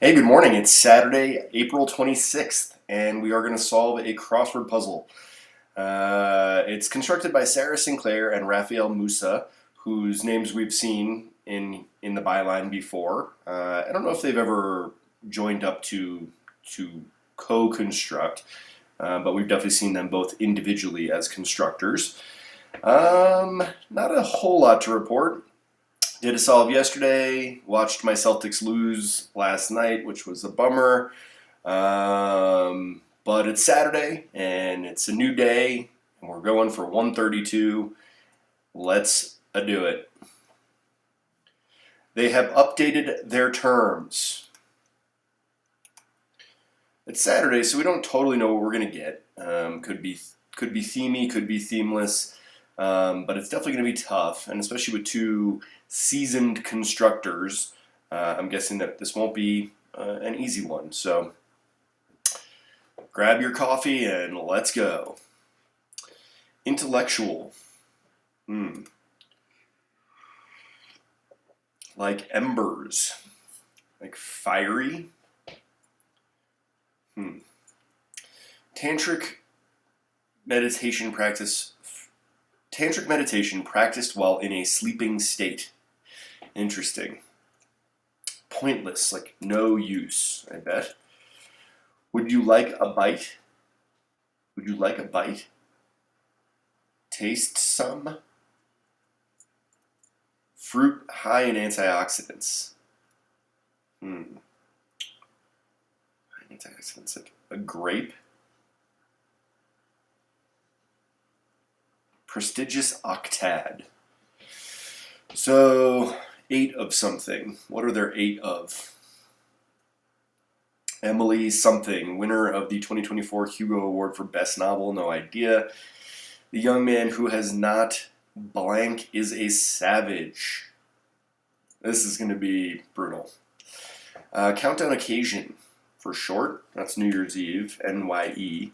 Hey, good morning. It's Saturday, April 26th, and we are going to solve a crossword puzzle. It's constructed by Sarah Sinclair and Raphael Musa, whose names we've seen in the byline before. I don't know if they've ever joined up to co-construct, but we've definitely seen them both individually as constructors. Not a whole lot to report. Did a solve yesterday. Watched my Celtics lose last night, which was a bummer. But it's Saturday and it's a new day, and we're going for 132. Let's do it. They have updated their terms. It's Saturday, so we don't totally know what we're gonna get. Could be themey, could be themeless, but it's definitely gonna be tough, and especially with two seasoned constructors, I'm guessing that this won't be an easy one. So grab your coffee and let's go. Intellectual. Like embers. Like fiery. Tantric meditation practice. Tantric meditation practiced while in a sleeping state. Interesting. Pointless, like no use, I bet. Would you like a bite? Would you like a bite? Taste some? Fruit high in antioxidants. Antioxidants, like a grape. Prestigious octad. So, 8 of something. What are there 8 of? Emily something, winner of the 2024 Hugo Award for Best Novel, no idea. The young man who has not blank is a savage. This is going to be brutal. Countdown occasion, for short, that's New Year's Eve, NYE.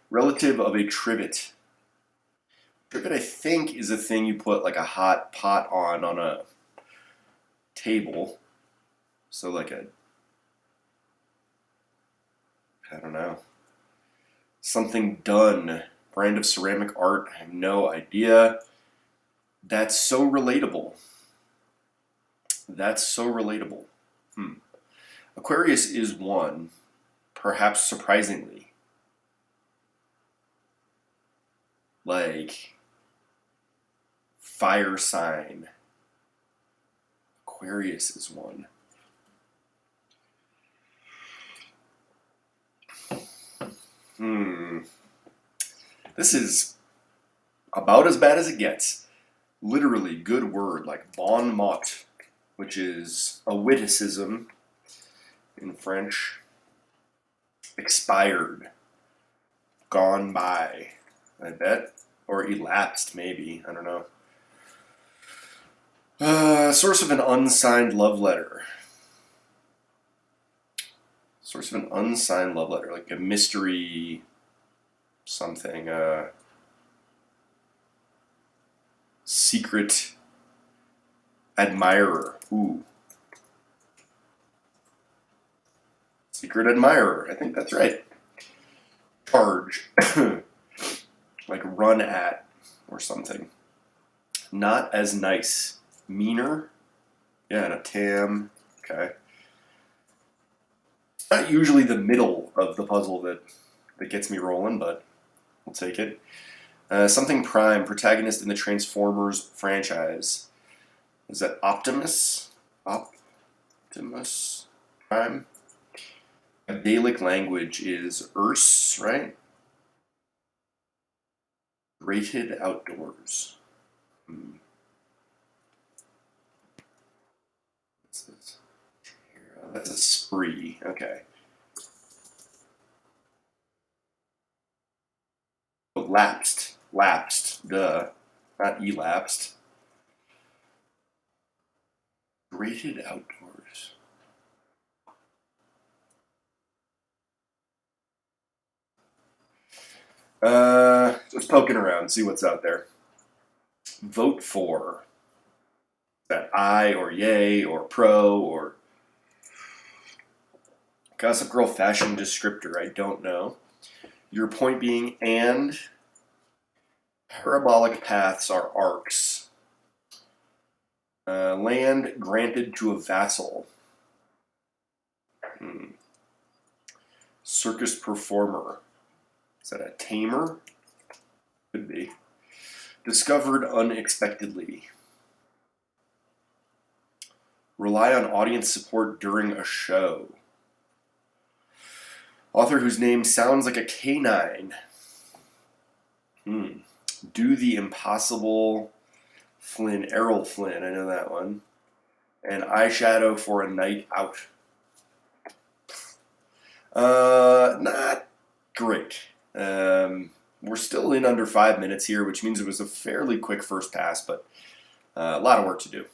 Relative of a trivet. Trivet, I think, is a thing you put like a hot pot on a table. So like I don't know, something done. Brand of ceramic art, I have no idea. That's so relatable. That's so relatable. Aquarius is one, perhaps surprisingly. Like fire sign. Aquarius is one. This is about as bad as it gets. Literally, good word, like bon mot, which is a witticism in French. Expired. Gone by, I bet. Or elapsed, maybe. I don't know. Source of an unsigned love letter. Source of an unsigned love letter, like a mystery something. Secret admirer. Ooh. Secret admirer. I think that's right. Charge. Like run at or something. Not as nice. Meaner. Yeah, and a tam. Okay. It's not usually the middle of the puzzle that gets me rolling, but we'll take it. Something Prime, protagonist in the Transformers franchise. Is that Optimus? Optimus Prime? A Gaelic language is Erse, right? Rated outdoors. What's this? That's a spree. Okay. Oh, lapsed. Lapsed. Duh. Not elapsed. Rated outdoors. Just poking around, see what's out there. Vote for. Is that aye or yay or pro or Gossip Girl fashion descriptor, I don't know. Your point being, and parabolic paths are arcs. Land granted to a vassal. Circus performer. Is that a tamer? Could be. Discovered unexpectedly. Rely on audience support during a show. Author whose name sounds like a canine. Do the impossible. Flynn, Errol Flynn, I know that one. And eyeshadow for a night out. Not great. We're still in under 5 minutes here, which means it was a fairly quick first pass, but a lot of work to do.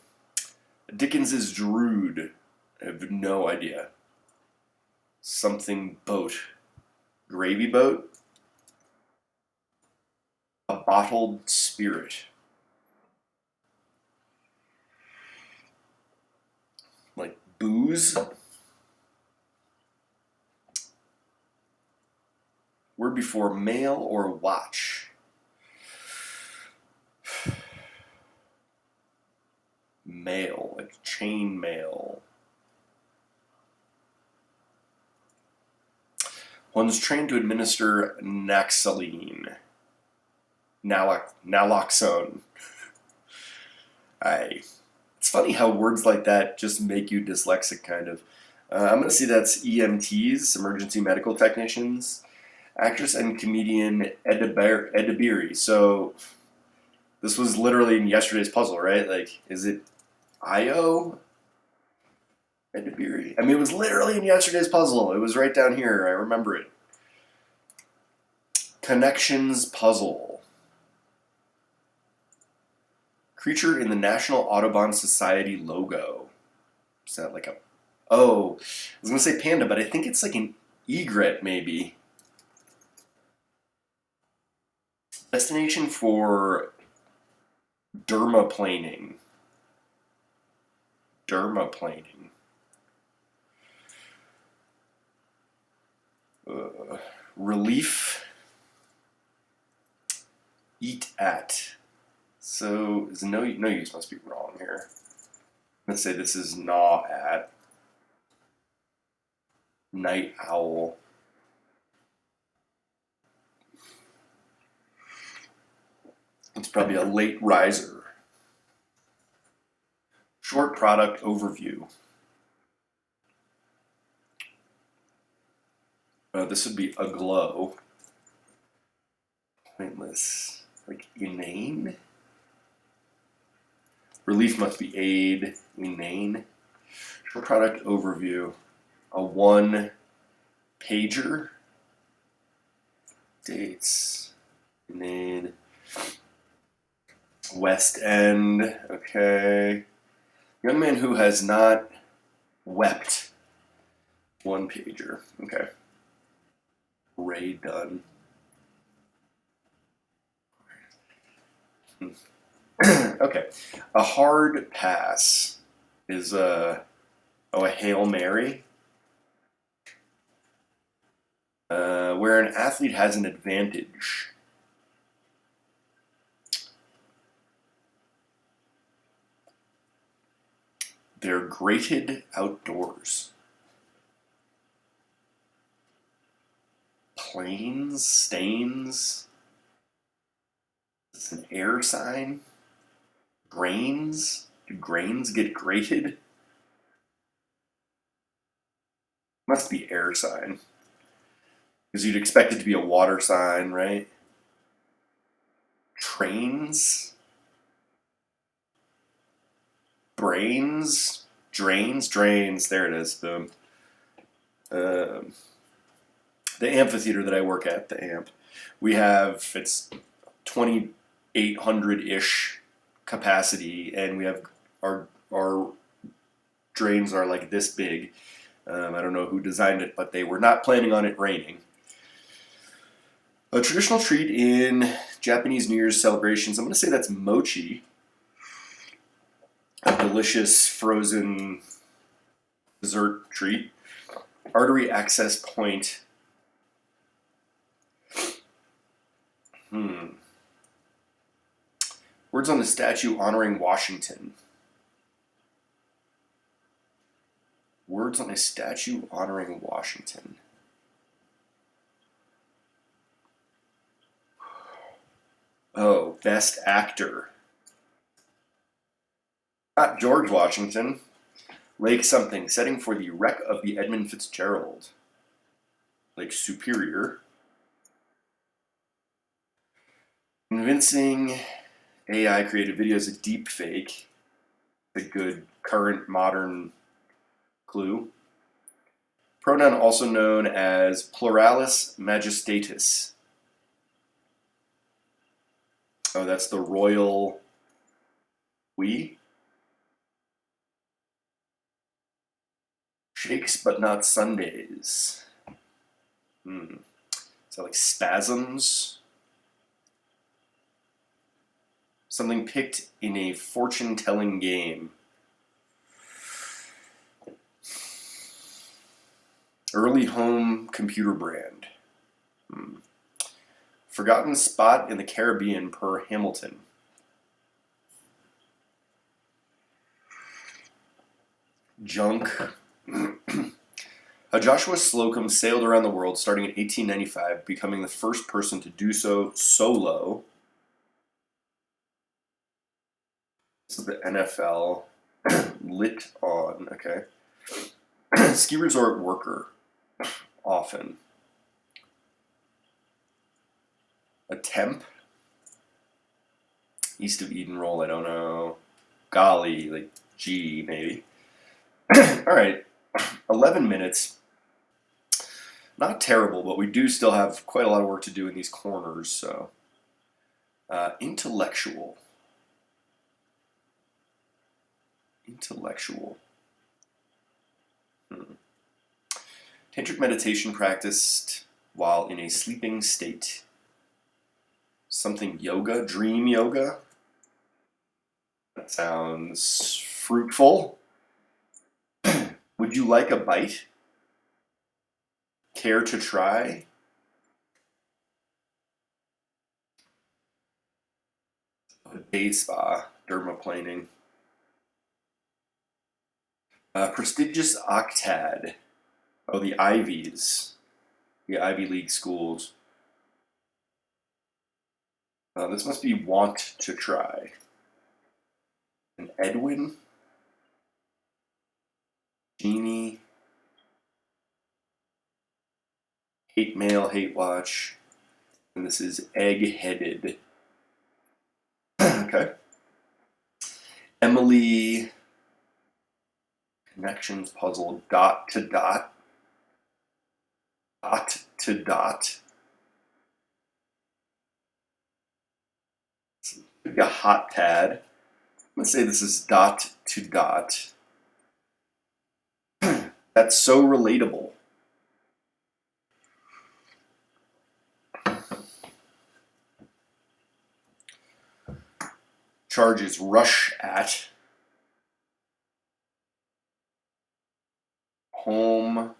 Dickens's Drood. I have no idea. Something boat. Gravy boat? A bottled spirit. Like booze? Word before mail or watch? Mail, like chain mail. One's trained to administer naxaline. Naloxone. It's funny how words like that just make you dyslexic, kind of. I'm going to say that's EMTs, emergency medical technicians. Actress and comedian Edibiri. So this was literally in yesterday's puzzle, right? Like, is it Io? Edibiri. I mean, it was literally in yesterday's puzzle. It was right down here. I remember it. Connections puzzle. Creature in the National Audubon Society logo. Is that like a... Oh, I was going to say panda, but I think it's like an egret, maybe. Destination for dermaplaning. Dermaplaning. Relief. Eat at. So, no use must be wrong here. Let's say this is gnaw at. Night owl. It's probably a late riser. Short product overview. This would be aglow. Pointless. Like inane? Relief must be aid. Inane. Short product overview. A one pager. Dates. Inane. West End, okay. Young man who has not wept. One pager, okay. Ray Dunn. Okay. A hard pass is a Hail Mary. Where an athlete has an advantage. They're grated outdoors. Planes, stains. It's an air sign. Grains. Do grains get grated? Must be air sign. Because you'd expect it to be a water sign, right? Trains. Brains, drains, there it is, boom. The amphitheater that I work at, the AMP, we have, it's 2,800-ish capacity, and we have, our drains are like this big. I don't know who designed it, but they were not planning on it raining. A traditional treat in Japanese New Year's celebrations, I'm going to say that's mochi. A delicious frozen dessert treat. Artery access point. Words on the statue honoring Washington. Words on a statue honoring Washington. Oh, best actor. Not George Washington. Lake something. Setting for the wreck of the Edmund Fitzgerald. Lake Superior. Convincing AI created videos a deep fake. A good current modern clue. Pronoun also known as pluralis majestatis. Oh, that's the royal we. Shakes but not Sundays. So like spasms. Something picked in a fortune-telling game. Early home computer brand. Forgotten spot in the Caribbean per Hamilton. Junk. Joshua Slocum sailed around the world starting in 1895, becoming the first person to do so solo. This is the NFL. Lit on, okay. Ski resort worker. Often. A temp. East of Eden roll, I don't know. Golly, like G maybe. All right, 11 minutes. Not terrible, but we do still have quite a lot of work to do in these corners, so. Intellectual. Intellectual. Tantric meditation practiced while in a sleeping state. Something yoga, dream yoga. That sounds fruitful. Would you like a bite? Care to try? A day spa, dermaplaning. Prestigious octad. Oh, the Ivies. The Ivy League schools. This must be want to try. An Edwin. Genie. Hate mail, hate watch. And this is egg-headed. Okay. Emily. Connections puzzle. Dot to dot. Dot to dot. Maybe a hot pad. Let's say this is dot to dot. That's so relatable. Charges rush at. Home.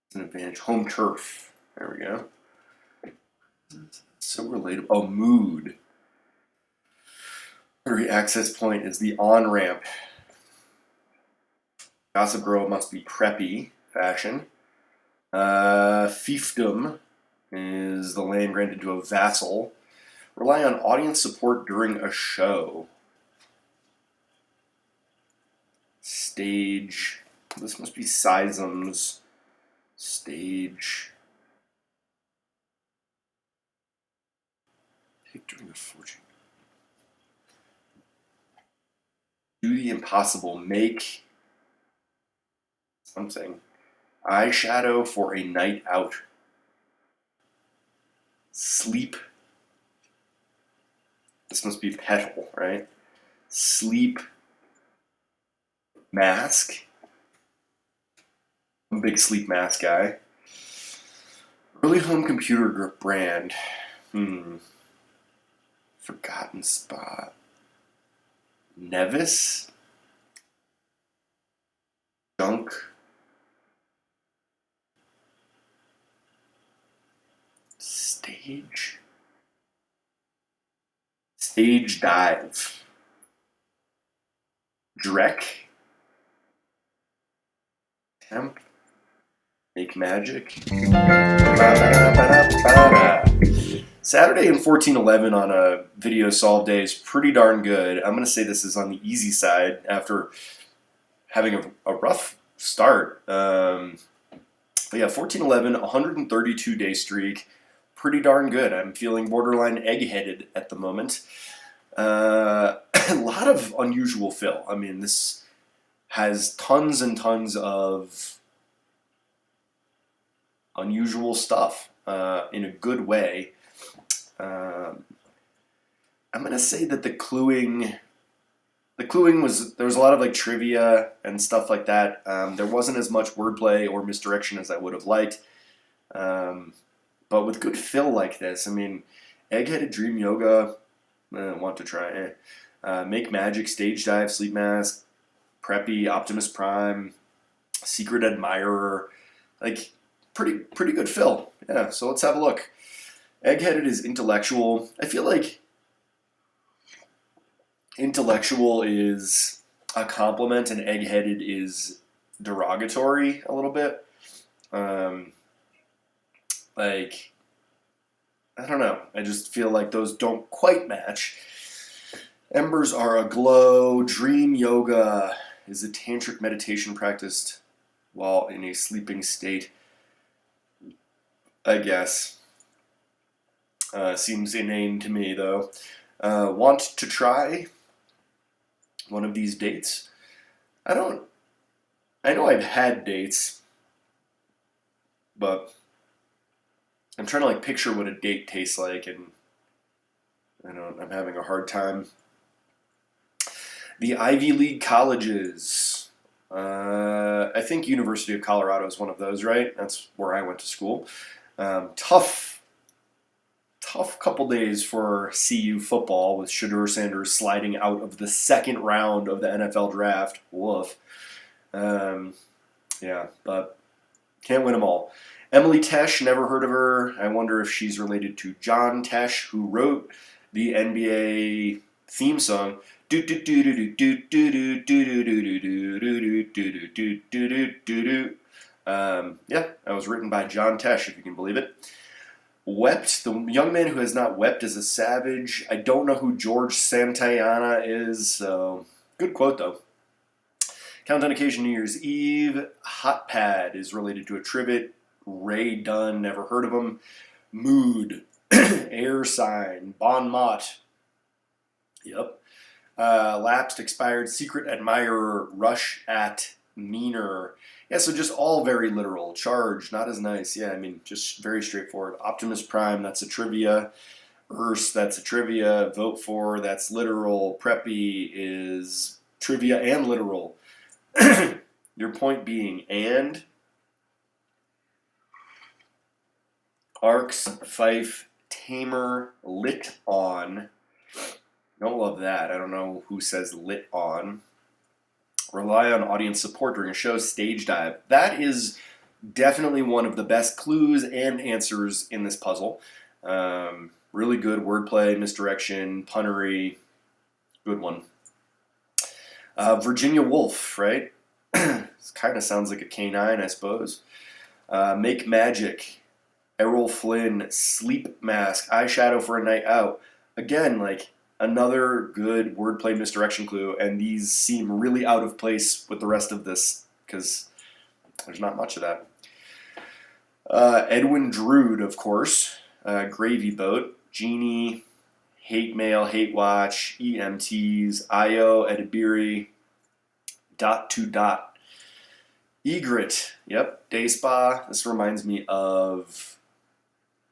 It's an advantage. Home turf. There we go. So relatable. Oh, mood. Every access point is the on-ramp. Gossip Girl must be preppy fashion. Fiefdom is the land granted to a vassal. Rely on audience support during a show. Stage. This must be Seism's. Stage. Take during a fortune. Do the impossible. Make something. Eyeshadow for a night out. Sleep. This must be petal, right? Sleep. Mask. I'm a big sleep mask guy. Early home computer brand. Forgotten spot. Nevis. Junk. Stage dive. Drek. Temp. Make magic. Saturday in 1411 on a video solve day is pretty darn good. I'm going to say this is on the easy side after having a rough start. But yeah, 1411, 132 day streak. Pretty darn good. I'm feeling borderline egg-headed at the moment. A lot of unusual fill. I mean, this has tons and tons of unusual stuff in a good way. I'm going to say that the cluing was, there was a lot of like trivia and stuff like that. There wasn't as much wordplay or misdirection as I would have liked. But with good fill like this, I mean, Egg-Headed Dream Yoga, want to try. Make Magic, Stage Dive, Sleep Mask, Preppy, Optimus Prime, Secret Admirer, like pretty good fill. Yeah, so let's have a look. Egg-Headed is intellectual. I feel like intellectual is a compliment and egg-headed is derogatory a little bit. Like, I don't know. I just feel like those don't quite match. Embers are aglow. Dream yoga is a tantric meditation practiced while in a sleeping state, I guess. Seems inane to me, though. Want to try one of these dates? I know I've had dates, but I'm trying to like picture what a date tastes like, and I'm having a hard time. The Ivy League colleges. I think University of Colorado is one of those, right? That's where I went to school. Tough couple days for CU football with Shedeur Sanders sliding out of the second round of the NFL draft. Woof. Yeah, but can't win them all. Emily Tesh, never heard of her. I wonder if she's related to John Tesh, who wrote the NBA theme song. Yeah, that was written by John Tesh, if you can believe it. Wept, the young man who has not wept is a savage. I don't know who George Santayana is, so good quote though. Countdown Occasion New Year's Eve. Hot Pad is related to a trivet. Ray Dunn, never heard of him. Mood. Air Sign. Bon Mot. Yep. Lapsed, expired, Secret Admirer, Rush at Meaner. Yeah, so just all very literal. Charge, not as nice. Yeah, I mean, just very straightforward. Optimus Prime, that's a trivia. Urse, that's a trivia. Vote for, that's literal. Preppy is trivia and literal. Your point being, and Arcs, Fife, Tamer, Lit On. Don't love that. I don't know who says lit on. Rely on audience support during a show. Stage dive. That is definitely one of the best clues and answers in this puzzle. Really good wordplay, misdirection, punnery. Good one. Virginia Woolf, right? This kind of sounds like a canine, I suppose. Make Magic. Errol Flynn. Sleep Mask. Eyeshadow for a Night Out. Again, like, another good wordplay misdirection clue, and these seem really out of place with the rest of this because there's not much of that. Edwin Drood, of course. Gravy Boat. Genie. Hate Mail. Hate Watch. EMTs. Io. Edibiri. Dot to dot. Egret. Yep. Day Spa. This reminds me of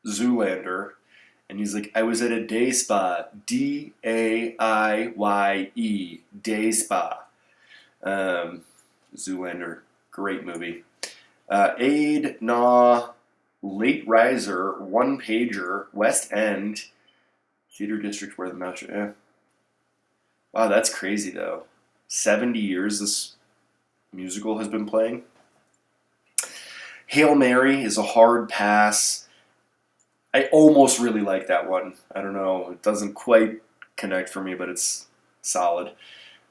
Zoolander. And he's like, I was at a day spa. D-A-I-Y-E. Day spa. Zoolander. Great movie. Aid, Naw, Late Riser, One Pager, West End, Theater District where the match. Wow, that's crazy though. 70 years this musical has been playing. Hail Mary is a hard pass. I almost really like that one. I don't know. It doesn't quite connect for me, but it's solid.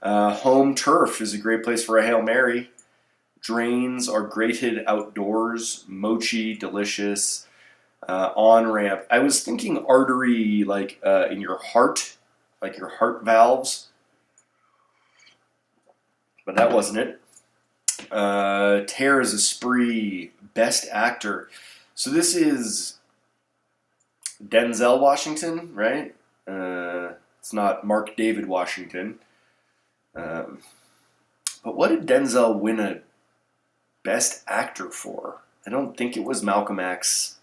Home turf is a great place for a Hail Mary. Drains are grated outdoors. Mochi, delicious. On ramp. I was thinking artery, like in your heart, like your heart valves, but that wasn't it. Tear is a spree. Best actor. So this is Denzel Washington, right? It's not Mark David Washington. Um, but what did Denzel win a Best Actor for? I don't think it was Malcolm X.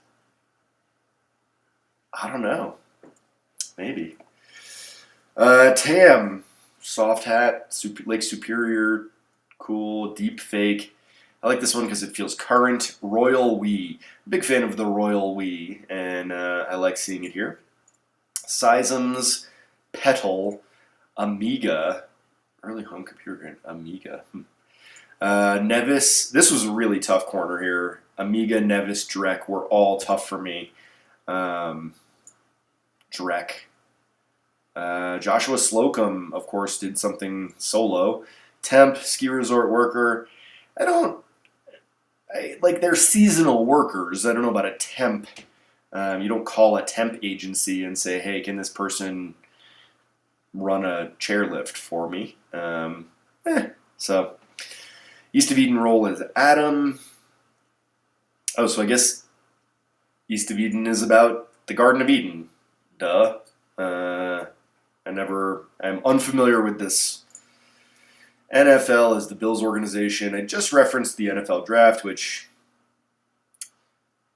I don't know. Maybe. Tam, soft hat, Lake Superior, cool, deep fake. I like this one because it feels current. Royal We. Big fan of the Royal We, and I like seeing it here. Seisms, Petal, Amiga, early home computer game, Amiga. Nevis, this was a really tough corner here. Amiga, Nevis, Drek were all tough for me. Drek. Joshua Slocum, of course, did something solo. Temp, ski resort worker. Like they're seasonal workers. I don't know about a temp. You don't call a temp agency and say, hey, can this person run a chairlift for me? So, East of Eden role is Adam. Oh, so I guess East of Eden is about the Garden of Eden. Duh. I'm unfamiliar with this. NFL is the Bills organization. I just referenced the NFL draft, which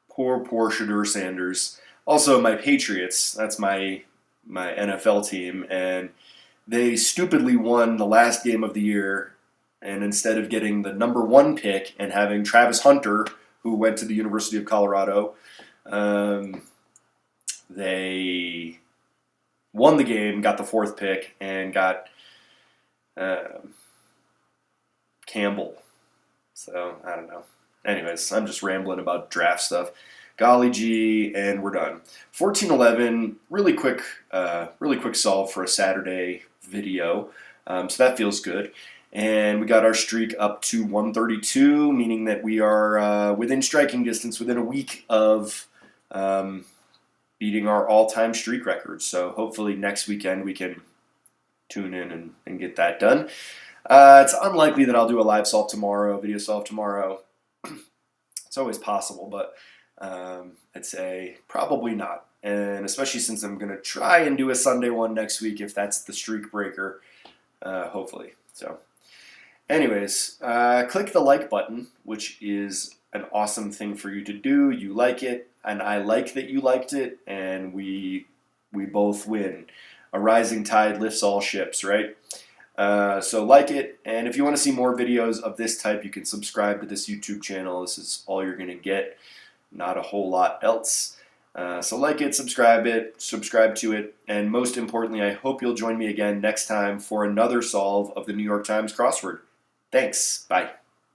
poor Shadur Sanders. Also, my Patriots, that's my NFL team, and they stupidly won the last game of the year, and instead of getting the number 1 pick and having Travis Hunter, who went to the University of Colorado, they won the game, got the 4th pick, and got Campbell. So, I don't know. Anyways, I'm just rambling about draft stuff. Golly gee, and we're done. 14-11, really quick solve for a Saturday video. So that feels good. And we got our streak up to 132, meaning that we are within striking distance within a week of beating our all-time streak record. So hopefully next weekend we can tune in and get that done. It's unlikely that I'll do a live solve tomorrow, video solve tomorrow. It's always possible, but I'd say probably not. And especially since I'm going to try and do a Sunday one next week if that's the streak breaker, hopefully. So anyways, click the like button, which is an awesome thing for you to do. You like it, and I like that you liked it, and we both win. A rising tide lifts all ships, right? So like it, and if you want to see more videos of this type, you can subscribe to this YouTube channel. This is all you're going to get, not a whole lot else. So like it, subscribe to it, and most importantly, I hope you'll join me again next time for another solve of the New York Times crossword. Thanks. Bye.